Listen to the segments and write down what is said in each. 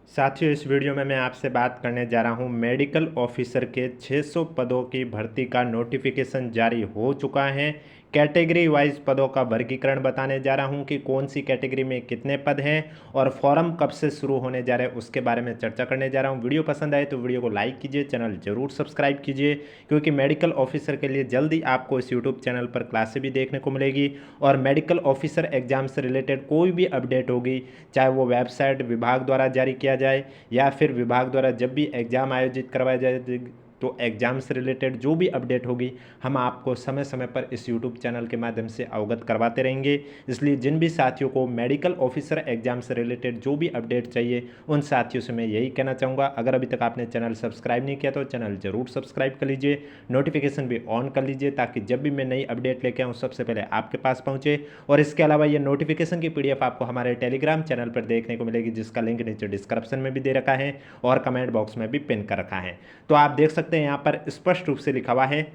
साथियों, इस वीडियो में मैं आपसे बात करने जा रहा हूं मेडिकल ऑफिसर के 600 पदों की भर्ती का नोटिफिकेशन जारी हो चुका है। कैटेगरी वाइज पदों का वर्गीकरण बताने जा रहा हूं कि कौन सी कैटेगरी में कितने पद हैं और फॉर्म कब से शुरू होने जा रहे हैं उसके बारे में चर्चा करने जा रहा हूं। वीडियो पसंद आए तो वीडियो को लाइक कीजिए, चैनल जरूर सब्सक्राइब कीजिए, क्योंकि मेडिकल ऑफिसर के लिए जल्दी आपको इस यूट्यूब चैनल पर क्लासें भी देखने को मिलेगी और मेडिकल ऑफिसर एग्जाम से रिलेटेड कोई भी अपडेट होगी, चाहे वो वेबसाइट विभाग द्वारा जारी किया जाए या फिर विभाग द्वारा जब भी एग्ज़ाम आयोजित करवाया जाए तो एग्ज़ाम से रिलेटेड जो भी अपडेट होगी हम आपको समय समय पर इस यूट्यूब चैनल के माध्यम से अवगत करवाते रहेंगे। इसलिए जिन भी साथियों को मेडिकल ऑफिसर एग्ज़ाम से रिलेटेड जो भी अपडेट चाहिए उन साथियों से मैं यही कहना चाहूँगा, अगर अभी तक आपने चैनल सब्सक्राइब नहीं किया तो चैनल ज़रूर सब्सक्राइब कर लीजिए, नोटिफिकेशन भी ऑन कर लीजिए ताकि जब भी मैं नई अपडेट लेके आऊँ सबसे पहले आपके पास पहुँचे। और इसके अलावा ये नोटिफिकेशन की PDF आपको हमारे टेलीग्राम चैनल पर देखने को मिलेगी, जिसका लिंक नीचे डिस्क्रिप्शन में भी दे रखा है और कमेंट बॉक्स में भी पिन कर रखा है। तो आप देख सकते हैं यहाँ पर स्पष्ट रूप से लिखा हुआ है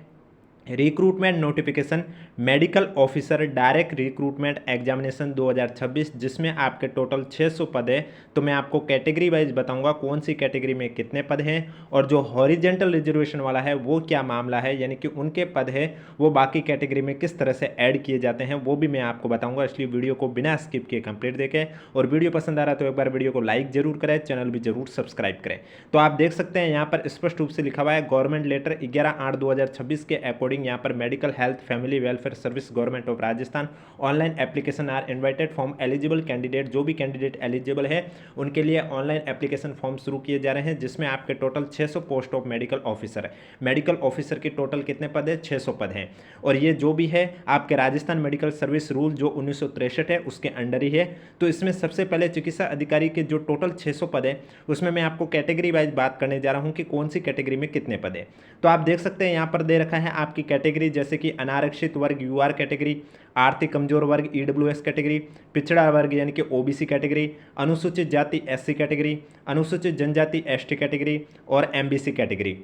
recruitment notification medical officer direct recruitment examination 2026, जिसमें आपके टोटल 600 पद है। तो मैं आपको कैटेगरी वाइज बताऊंगा कौन सी कैटेगरी में कितने पद हैं और जो हॉरिजेंटल रिजर्वेशन वाला है वो क्या मामला है, यानी कि उनके पद है वो बाकी कैटेगरी में किस तरह से ऐड किए जाते हैं वो भी मैं आपको बताऊंगा। इसलिए वीडियो को बिना स्किप किए कंप्लीट देखें और वीडियो पसंद आ रहा है तो एक बार वीडियो को लाइक जरूर करें, चैनल भी जरूर सब्सक्राइब करें। तो आप देख सकते हैं यहाँ पर स्पष्ट रूप से लिखा हुआ है गवर्नमेंट लेटर 11/8/2026 के अकॉर्डिंग यहाँ पर medical health family welfare service government of Rajasthan online application are invited form eligible candidate, जो भी कैंडिडेट एलिजिबल है उनके लिए ऑनलाइन एप्लीकेशन फॉर्म शुरू किए जा रहे हैं, जिसमें आपके total 600 post of medical officer है। मेडिकल ऑफिसर के टोटल कितने पद है? 600 पद हैं। और ये जो भी है आपके राजस्थान मेडिकल सर्विस रूल जो 1963 है उसके अंडर ही है। तो इसमें सबसे पहले चिकित्सा अधिकारी के जो टोटल 600 पद है उसमें मैं आपको कैटेगरी वाइज बात करने जा रहा हूँ कि कौन सी कैटेगरी में कितने पद है। तो आप देख सकते हैं यहाँ पर दे रखा है आपकी कैटेगरी, जैसे कि अनारक्षित वर्ग UR कैटेगरी, आर्थिक कमजोर वर्ग EWS कैटेगरी, पिछड़ा वर्ग यानी कि OBC कैटेगरी, अनुसूचित जाति SC कैटेगरी, अनुसूचित जनजाति ST कैटेगरी और MBC कैटेगरी।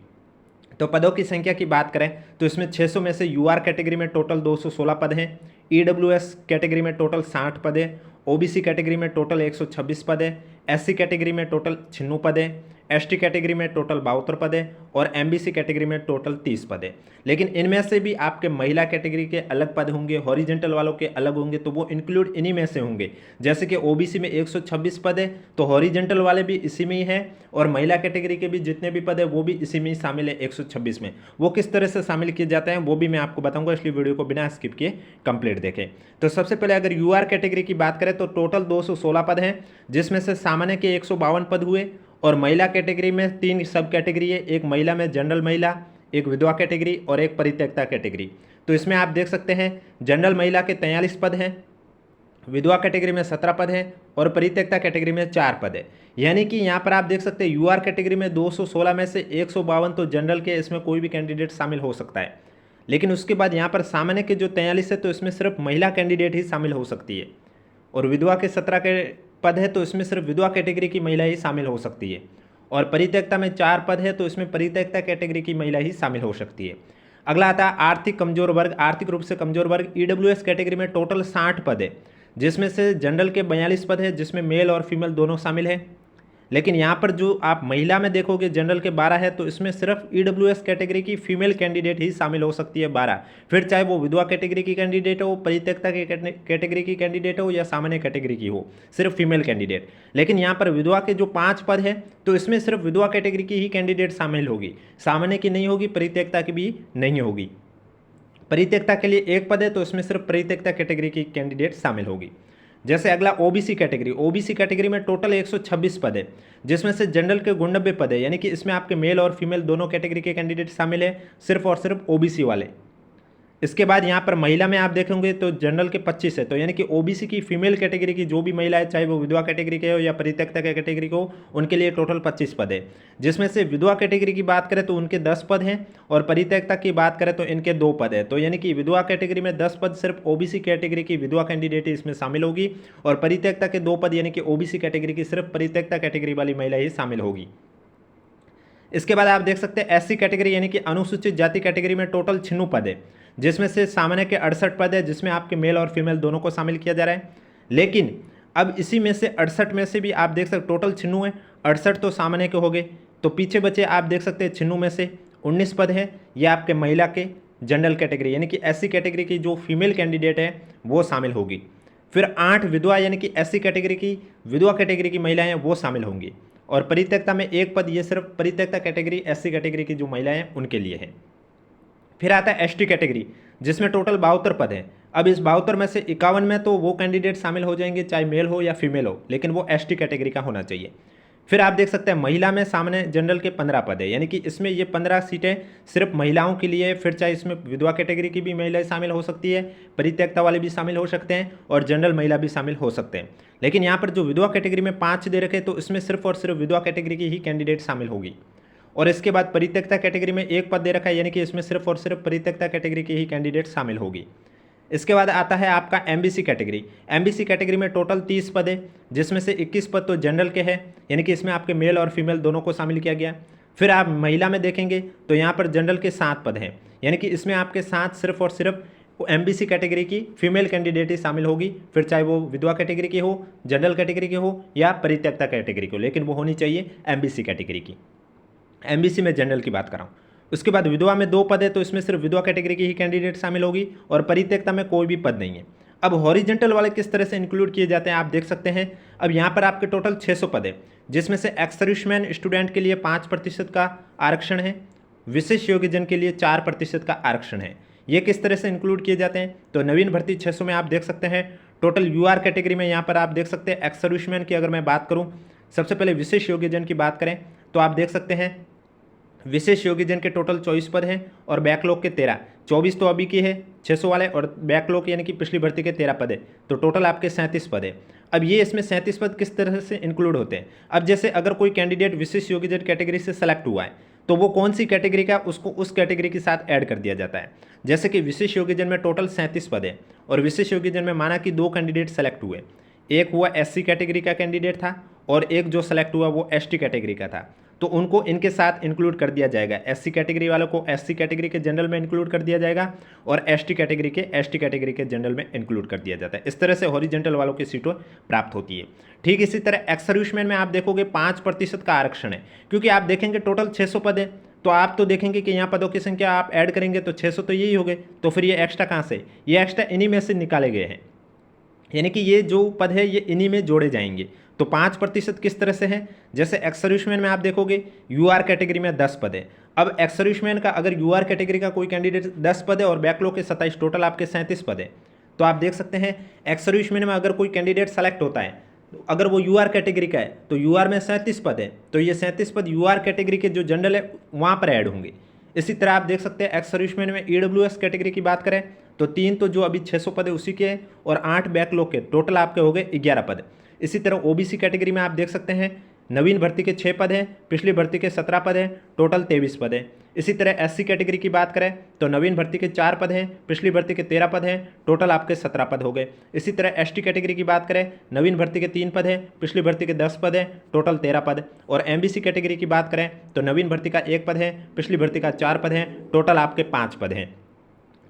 तो पदों की संख्या की बात करें तो इसमें 600 में से UR कैटेगरी में टोटल 216 पद हैं, EWS कैटेगरी में टोटल 60 पद है, OBC कैटेगरी में टोटल 126 पद है, SC कैटेगरी में टोटल 96 पद है, ST कैटेगरी में टोटल 72 पद है और MBC कैटेगरी में टोटल 30 पद है। लेकिन इनमें से भी आपके महिला कैटेगरी के अलग पद होंगे, हॉरिजेंटल वालों के अलग होंगे, तो वो इंक्लूड इन्हीं में से होंगे। जैसे कि OBC में 126 पद है तो हॉरिजेंटल वाले भी इसी में ही है और महिला कैटेगरी के भी जितने भी पद है वो भी इसी में ही शामिल है 126 में। वो किस तरह से शामिल किए जाते हैं वो भी मैं आपको बताऊंगा, इसलिए वीडियो को बिना स्किप किए कंप्लीट देखें। तो सबसे पहले अगर UR कैटेगरी की बात करें तो टोटल 216 पद हैं, जिसमें से सामान्य के 152 पद हुए और महिला कैटेगरी में 3 सब कैटेगरी है, एक महिला में जनरल महिला, एक विधवा कैटेगरी और एक परित्यक्ता कैटेगरी। तो इसमें आप देख सकते हैं जनरल महिला के 43 पद हैं, विधवा कैटेगरी में 17 पद हैं और परित्यक्ता कैटेगरी में 4 पद है। यानी कि यहाँ पर आप देख सकते हैं UR कैटेगरी में 216 में से 152 तो जनरल के, इसमें कोई भी कैंडिडेट शामिल हो सकता है। लेकिन उसके बाद यहाँ पर सामान्य के जो 43 है तो इसमें सिर्फ महिला कैंडिडेट ही शामिल हो सकती है और विधवा के 17 के पद है तो इसमें सिर्फ विधवा कैटेगरी की महिला ही शामिल हो सकती है और परित्यक्ता में 4 पद है तो इसमें परित्यक्ता कैटेगरी की महिला ही शामिल हो सकती है। अगला आता है आर्थिक कमजोर वर्ग, आर्थिक रूप से कमजोर वर्ग EWS कैटेगरी में टोटल 60 पद है, जिसमें से जनरल के 42 पद है, जिसमें मेल और फीमेल दोनों शामिल है। लेकिन यहाँ पर जो आप महिला में देखोगे जनरल के 12 है तो इसमें सिर्फ EWS कैटेगरी की फीमेल कैंडिडेट ही शामिल हो सकती है 12, फिर चाहे वो विधवा कैटेगरी की कैंडिडेट हो, परित्यक्ता की कैटेगरी की कैंडिडेट हो या सामान्य कैटेगरी की हो, सिर्फ फीमेल कैंडिडेट। लेकिन यहाँ पर विधवा के जो 5 पद है तो इसमें सिर्फ विधवा कैटेगरी की ही कैंडिडेट शामिल होगी, सामान्य की नहीं होगी, परित्यक्ता की भी नहीं होगी। परित्यक्ता के लिए 1 पद है तो इसमें सिर्फ परित्यक्ता कैटेगरी की कैंडिडेट शामिल होगी। जैसे अगला OBC कैटेगरी, OBC कैटेगरी में टोटल 126 पद है, जिसमें से जनरल के 89 पद है, यानी कि इसमें आपके मेल और फीमेल दोनों कैटेगरी के कैंडिडेट शामिल है, सिर्फ और सिर्फ OBC वाले। इसके बाद यहाँ पर महिला में आप देखेंगे तो जनरल के 25 है, तो यानी कि OBC की फीमेल कैटेगरी की जो भी महिला है, चाहे वो विधवा कैटेगरी के हो या परित्यक्ता के कैटेगरी को, उनके लिए टोटल 25 पद है। जिसमें से विधवा कैटेगरी की बात करें तो उनके 10 पद हैं और परित्यक्ता की बात करें तो इनके 2 पद है। तो यानी कि विधवा कैटेगरी में 10 पद सिर्फ OBC कैटेगरी की विधवा कैंडिडेट ही इसमें शामिल होगी और परित्यक्ता के 2 पद यानी कि OBC कैटेगरी की सिर्फ परित्यक्ता कैटेगरी वाली महिला ही शामिल होगी। इसके बाद आप देख सकते हैं SC कैटेगरी यानी कि अनुसूचित जाति कैटेगरी में टोटल 96 पद है, जिसमें से सामान्य के 68 पद है, जिसमें आपके मेल और फीमेल दोनों को शामिल किया जा रहा है। लेकिन अब इसी में से 68 में से भी आप देख सकते टोटल 96 है, 68 तो सामान्य के हो गए, तो पीछे बचे आप देख सकते हैं 96 में से 19 पद है ये आपके महिला के जनरल कैटेगरी यानी कि एससी कैटेगरी की जो फीमेल कैंडिडेट है वो शामिल होगी। फिर 8 विधवा यानी कि एससी कैटेगरी की विधवा कैटेगरी की महिलाएं वो शामिल होंगी। और परित्यक्ता में 1 पद, ये सिर्फ परित्यक्ता कैटेगरी एससी कैटेगरी की जो महिलाएं हैं उनके लिए है। फिर आता है एसटी कैटेगरी जिसमें टोटल 72 पद हैं। अब इस 72 में से 51 में तो वो कैंडिडेट शामिल हो जाएंगे चाहे मेल हो या फीमेल हो, लेकिन वो एसटी कैटेगरी का होना चाहिए। फिर आप देख सकते हैं महिला में सामान्य जनरल के 15 पद है, यानी कि इसमें ये 15 सीटें सिर्फ महिलाओं के लिए। फिर चाहे इसमें विधवा कैटेगरी की भी महिलाएं शामिल हो सकती है, परित्यक्ता वाले भी शामिल हो सकते हैं और जनरल महिला भी शामिल हो सकते हैं। लेकिन यहाँ पर जो विधवा कैटेगरी में 5 दे रखे तो इसमें सिर्फ और सिर्फ विधवा कैटेगरी की ही कैंडिडेट शामिल होगी। और इसके बाद परित्यक्ता कैटेगरी में 1 पद दे रखा है, यानी कि इसमें सिर्फ और सिर्फ परित्यक्ता कैटेगरी की ही कैंडिडेट शामिल होगी। इसके बाद आता है आपका एमबीसी कैटेगरी। एमबीसी कैटेगरी में टोटल 30 पद है, जिसमें से 21 पद तो जनरल के हैं, यानी कि इसमें आपके मेल और फीमेल दोनों को शामिल किया गया। फिर आप महिला में देखेंगे तो यहाँ पर जनरल के 7 पद हैं, यानी कि इसमें आपके 7 सिर्फ और सिर्फ एमबीसी कैटेगरी की फीमेल कैंडिडेट ही शामिल होगी। फिर चाहे वो विधवा कैटेगरी की हो, जनरल कैटेगरी की हो या परित्यक्ता कैटेगरी की हो, लेकिन वो होनी चाहिए एमबीसी कैटेगरी की। एमबीसी में जनरल की बात कर रहा हूँ। उसके बाद विधवा में 2 पद है, तो इसमें सिर्फ विधवा कैटेगरी की ही कैंडिडेट शामिल होगी और परित्यक्ता में कोई भी पद नहीं है। अब हॉरिजेंटल वाले किस तरह से इंक्लूड किए जाते हैं आप देख सकते हैं। अब यहाँ पर आपके टोटल 600 पद है, जिसमें से एक्स सर्विसमैन स्टूडेंट के लिए 5% का आरक्षण है, विशेष योग्यजन के लिए 4% का आरक्षण है। ये किस तरह से इंक्लूड किए जाते हैं, तो नवीन भर्ती 600 में आप देख सकते हैं। टोटल यूआर कैटेगरी में यहाँ पर आप देख सकते हैं एक्स सर्विसमैन की अगर मैं बात करूँ, सबसे पहले विशेष योग्यजन की बात करें तो आप देख सकते हैं विशेष योग्यजन के टोटल 24 पद हैं और बैकलॉग के 13। 24 तो अभी की है 600 वाले, और बैकलॉग यानी कि पिछली भर्ती के 13 पद है, तो टोटल आपके 37 पद है। अब ये इसमें 37 पद किस तरह से इंक्लूड होते हैं। अब जैसे अगर कोई कैंडिडेट विशेष योग्यजन कैटेगरी से सेलेक्ट हुआ है तो वो कौन सी कैटेगरी का, उसको उस कैटेगरी के साथ ऐड कर दिया जाता है। जैसे कि विशेष योग्यजन में टोटल 37 पद है और विशेष योग्यजन में माना कि 2 कैंडिडेट सेलेक्ट हुए, एक हुआ एससी कैटेगरी का कैंडिडेट था और एक जो सेलेक्ट हुआ वो एसटी कैटेगरी का था, तो उनको इनके साथ इंक्लूड कर दिया जाएगा। एससी कैटेगरी वालों को एससी कैटेगरी के जनरल में इंक्लूड कर दिया जाएगा और एसटी कैटेगरी के जनरल में इंक्लूड कर दिया जाता है। इस तरह से हॉरिजेंटल वालों की सीटें प्राप्त होती है। ठीक इसी तरह एक्स सर्विसमैन में आप देखोगे 5% का आरक्षण है, क्योंकि आप देखेंगे टोटल 600 पद है, तो आप तो देखेंगे कि यहाँ पदों की संख्या आप ऐड करेंगे तो 600 तो यही हो गए, तो फिर ये एक्स्ट्रा कहाँ से, ये एक्स्ट्रा इन्हीं में से निकाले गए हैं, यानी कि ये जो पद है ये इन्हीं में जोड़े जाएंगे। तो 5% किस तरह से है, जैसे एक्स सर्विसमैन में आप देखोगे यूआर कैटेगरी में 10 पद है। अब एक्स सर्विसमैन का अगर यूआर कैटेगरी का कोई कैंडिडेट 10 पद है और बैकलॉग के 27, टोटल आपके 37 पद है, तो आप देख सकते हैं एक्स सर्विसमैन में अगर कोई कैंडिडेट सेलेक्ट होता है तो अगर वो यूआर कैटेगरी का है तो यूआर में 37 पद है, तो ये 37 पद यूआर कैटेगरी के जो जनरल है वहाँ पर ऐड होंगे। इसी तरह आप देख सकते हैं एक्स सर्विसमैन में ईडब्ल्यूएस कैटेगरी की बात करें तो 3 तो जो अभी 600 पद है उसी के हैं और 8 बैकलॉग के, टोटल आपके हो गए 11 पद। इसी तरह ओबीसी कैटेगरी में आप देख सकते हैं नवीन भर्ती के 6 पद हैं, पिछली भर्ती के 17 पद हैं, टोटल 23 पद हैं। इसी तरह एससी कैटेगरी की बात करें तो नवीन भर्ती के 4 पद हैं, पिछली भर्ती के 13 पद हैं, टोटल आपके 17 पद हो गए। इसी तरह एसटी कैटेगरी की बात करें नवीन भर्ती के 3 पद हैं, पिछली भर्ती के 10 पद हैं, टोटल 13 पद। और एमबीसी कैटेगरी की बात करें तो नवीन भर्ती का 1 पद है, पिछली भर्ती का 4 पद हैं, टोटल आपके 5 पद हैं।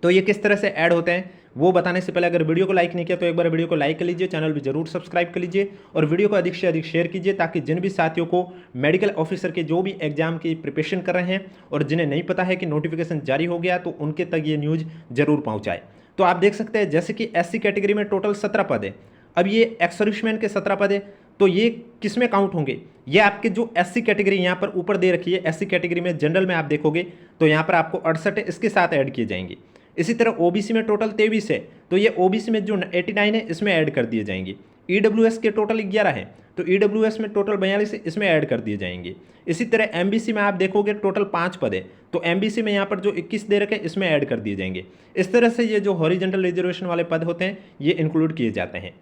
तो ये किस तरह से ऐड होते हैं वो बताने से पहले अगर वीडियो को लाइक नहीं किया तो एक बार वीडियो को लाइक कर लीजिए, चैनल भी जरूर सब्सक्राइब कर लीजिए और वीडियो को अधिक से अधिक शेयर कीजिए, ताकि जिन भी साथियों को मेडिकल ऑफिसर के जो भी एग्जाम की प्रिपरेशन कर रहे हैं और जिन्हें नहीं पता है कि नोटिफिकेशन जारी हो गया तो उनके तक ये न्यूज़ जरूर पहुँचाए। तो आप देख सकते हैं जैसे कि एससी कैटेगरी में टोटल 17 पद है, अब ये एक्स सर्विसमैन के 17 पद है, तो ये किस में काउंट होंगे, ये आपके जो एससी कैटेगरी यहाँ पर ऊपर दे रखी है एससी कैटेगरी में जनरल में आप देखोगे तो यहाँ पर आपको 68 है, इसके साथ ऐड किए जाएंगे। इसी तरह ओबीसी में टोटल 23 है, तो ये ओबीसी में जो 89 है इसमें ऐड कर दिए जाएंगे। ईडब्ल्यूएस के टोटल 11 है, तो ईडब्ल्यूएस में टोटल 42 है, इसमें ऐड कर दिए जाएंगे। इसी तरह एमबीसी में आप देखोगे टोटल 5 पद है, तो एमबीसी में यहाँ पर जो 21 दे रखे इसमें ऐड कर दिए जाएंगे। इस तरह से ये जो हॉरिजॉन्टल रिजर्वेशन वाले पद होते हैं ये इंक्लूड किए जाते हैं।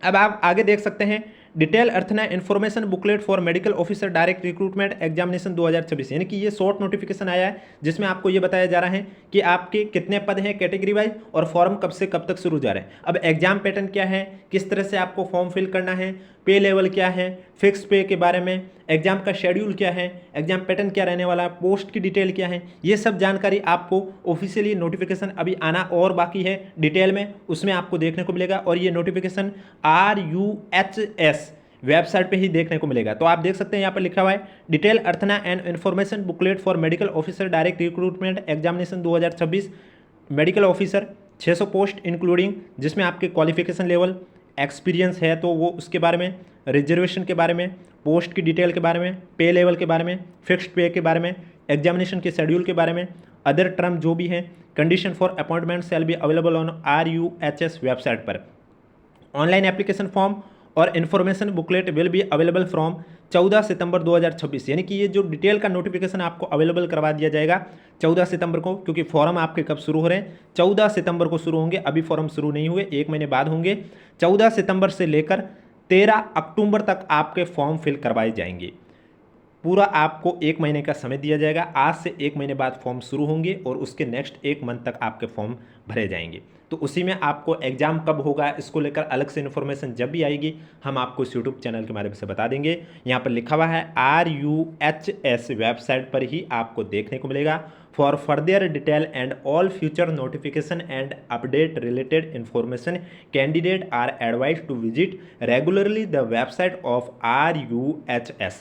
अब आप आगे देख सकते हैं डिटेल अर्थना information booklet for medical officer direct recruitment examination 2026, यानी कि ये शॉर्ट नोटिफिकेशन आया है जिसमें आपको ये बताया जा रहा है कि आपके कितने पद हैं कैटेगरी वाइज और फॉर्म कब से कब तक शुरू जा रहे हैं। अब एग्जाम पैटर्न क्या है, किस तरह से आपको फॉर्म फिल करना है, पे लेवल क्या है, फिक्स पे के बारे में, एग्जाम का शेड्यूल क्या है, एग्जाम पैटर्न क्या रहने वाला है, पोस्ट की डिटेल क्या है, ये सब जानकारी आपको ऑफिशियली नोटिफिकेशन अभी आना और बाकी है डिटेल में, उसमें आपको देखने को मिलेगा। और ये नोटिफिकेशन RUHS वेबसाइट पे ही देखने को मिलेगा। तो आप देख सकते हैं यहाँ पर लिखा हुआ है डिटेल अर्थना and information booklet for medical officer direct recruitment examination 2026, medical officer 600 post including, जिसमें आपके क्वालिफिकेशन लेवल, एक्सपीरियंस है तो वो उसके बारे में, रिजर्वेशन के बारे में, पोस्ट की डिटेल के बारे में, पे लेवल के बारे में, फिक्स्ड पे के बारे में, एग्जामिनेशन के शेड्यूल के बारे में, अदर टर्म जो भी हैं, condition for appointment shall be available on RUHS website पर। ऑनलाइन एप्लीकेशन फॉर्म और information booklet will be available from 14 सितंबर 2026, यानी कि ये जो डिटेल का नोटिफिकेशन आपको अवेलेबल करवा दिया जाएगा 14 सितंबर को, क्योंकि फॉर्म आपके कब शुरू हो रहे हैं, 14 सितंबर को शुरू होंगे, अभी फॉर्म शुरू नहीं हुए, 1 महीने बाद होंगे। 14 सितंबर से लेकर 13 अक्टूबर तक आपके फॉर्म फिल करवाए जाएंगे। पूरा आपको 1 महीने का समय दिया जाएगा। आज से 1 महीने बाद फॉर्म शुरू होंगे और उसके नेक्स्ट 1 मंथ तक आपके फॉर्म भरे जाएंगे। तो उसी में आपको एग्जाम कब होगा इसको लेकर अलग से इन्फॉर्मेशन जब भी आएगी हम आपको इस यूट्यूब चैनल के माध्यम से बता देंगे। यहाँ पर लिखा हुआ है RUHS वेबसाइट पर ही आपको देखने को मिलेगा। For further detail and all future notification and update related information candidate are advise to visit regularly the website of RUHS,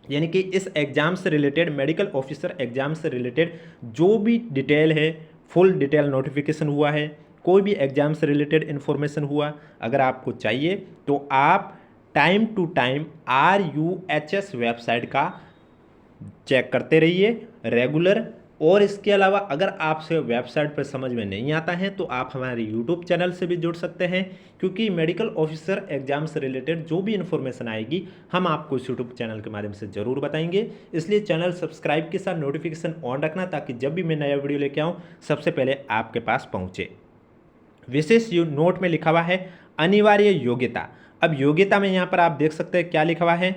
यानी कि इस एग्जाम से रिलेटेड, मेडिकल ऑफिसर एग्जाम से रिलेटेड जो भी डिटेल है, फुल डिटेल नोटिफिकेशन हुआ है, कोई भी एग्जाम से रिलेटेड इन्फॉर्मेशन हुआ, अगर आपको चाहिए तो आप time to time RUHS website का चेक करते रहिए रेगुलर। और इसके अलावा अगर आपसे वेबसाइट पर समझ में नहीं आता है तो आप हमारे यूट्यूब चैनल से भी जुड़ सकते हैं, क्योंकि मेडिकल ऑफिसर एग्जाम से रिलेटेड जो भी इन्फॉर्मेशन आएगी हम आपको इस यूट्यूब चैनल के माध्यम से ज़रूर बताएंगे। इसलिए चैनल सब्सक्राइब के साथ नोटिफिकेशन ऑन रखना, ताकि जब भी मैं नया वीडियो लेके आऊँ सबसे पहले आपके पास पहुँचे। विशेष नोट में लिखा हुआ है अनिवार्य योग्यता। अब योग्यता में यहाँ पर आप देख सकते हैं क्या लिखा हुआ है,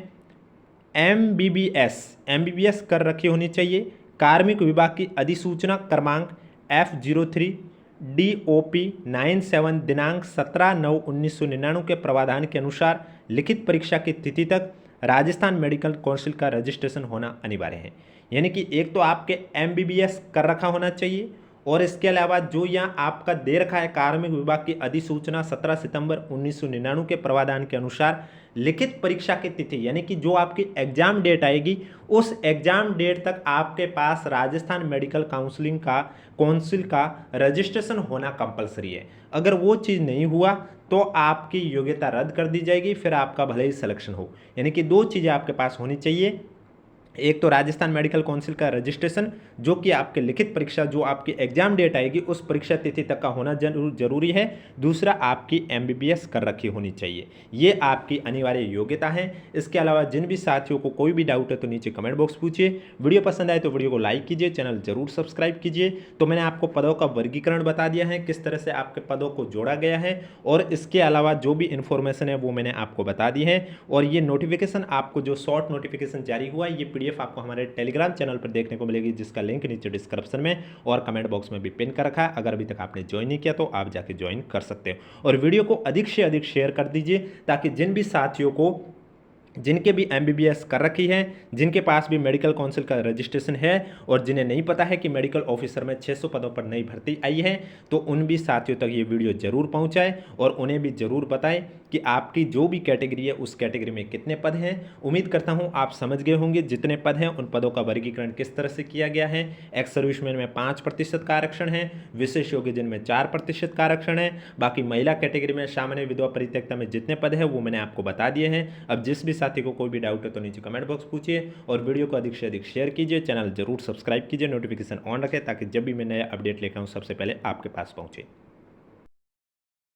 MBBS कर रखी होनी चाहिए। कार्मिक विभाग की अधिसूचना क्रमांक F03 DOP 97 दिनांक 17/9/1999 के प्रावधान के अनुसार लिखित परीक्षा की तिथि तक राजस्थान मेडिकल काउंसिल का रजिस्ट्रेशन होना अनिवार्य है। यानी कि एक तो आपके MBBS कर रखा होना चाहिए, और इसके अलावा जो यहाँ आपका दे रखा है कार्मिक विभाग की अधिसूचना 17 सितंबर 1999 के प्रावधान के अनुसार लिखित परीक्षा की तिथि, यानी कि जो आपकी एग्जाम डेट आएगी उस एग्जाम डेट तक आपके पास राजस्थान मेडिकल काउंसिल का रजिस्ट्रेशन होना कंपलसरी है। अगर वो चीज़ नहीं हुआ तो आपकी योग्यता रद्द कर दी जाएगी, फिर आपका भले ही सिलेक्शन हो। यानी कि 2 चीज़ें आपके पास होनी चाहिए, एक तो राजस्थान मेडिकल काउंसिल का रजिस्ट्रेशन, जो कि आपके लिखित परीक्षा जो आपकी एग्जाम डेट आएगी उस परीक्षा तिथि तक का होना जरूरी है। दूसरा आपकी MBBS कर रखी होनी चाहिए। ये आपकी अनिवार्य योग्यता है। इसके अलावा जिन भी साथियों को कोई भी डाउट है तो नीचे कमेंट बॉक्स पूछिए। वीडियो पसंद आए तो वीडियो को लाइक कीजिए, चैनल जरूर सब्सक्राइब कीजिए। तो मैंने आपको पदों का वर्गीकरण बता दिया है, किस तरह से आपके पदों को जोड़ा गया है, और इसके अलावा जो भी इन्फॉर्मेशन है वो मैंने आपको बता दी है। और ये नोटिफिकेशन आपको जो शॉर्ट नोटिफिकेशन जारी हुआ ये PDF आपको हमारे टेलीग्राम चैनल पर देखने को मिलेगी, जिसका लिंक नीचे डिस्क्रिप्शन में और कमेंट बॉक्स में भी पिन कर रखा है। अगर अभी तक आपने ज्वाइन नहीं किया तो आप जाके ज्वाइन कर सकते हो। और वीडियो को अधिक से अधिक शेयर कर दीजिए, ताकि जिन भी साथियों को जिनके भी MBBS कर रखी है, जिनके पास भी मेडिकल काउंसिल का रजिस्ट्रेशन है, और जिन्हें नहीं पता है कि मेडिकल ऑफिसर में 600 पदों पर नई भर्ती आई है, तो उन भी साथियों तक ये वीडियो जरूर पहुंचाएं और उन्हें भी जरूर बताएं कि आपकी जो भी कैटेगरी है उस कैटेगरी में कितने पद हैं। उम्मीद करता हूं आप समझ गए होंगे जितने पद हैं उन पदों का वर्गीकरण किस तरह से किया गया है। एक्स सर्विसमैन में 5% का आरक्षण है, विशेष योग्यजन में 4% का आरक्षण है। बाकी महिला कैटेगरी में, सामान्य, विधवा, परित्यक्ता में जितने पद है वो मैंने आपको बता दिए हैं। अब जिस भी साथी को कोई भी डाउट है तो नीचे कमेंट बॉक्स पूछिए, और वीडियो को अधिक से अधिक शेयर कीजिए, चैनल जरूर सब्सक्राइब कीजिए, नोटिफिकेशन ऑन रखें, ताकि जब भी मैं नया अपडेट लेकर आऊँ सबसे पहले आपके पास पहुंचे।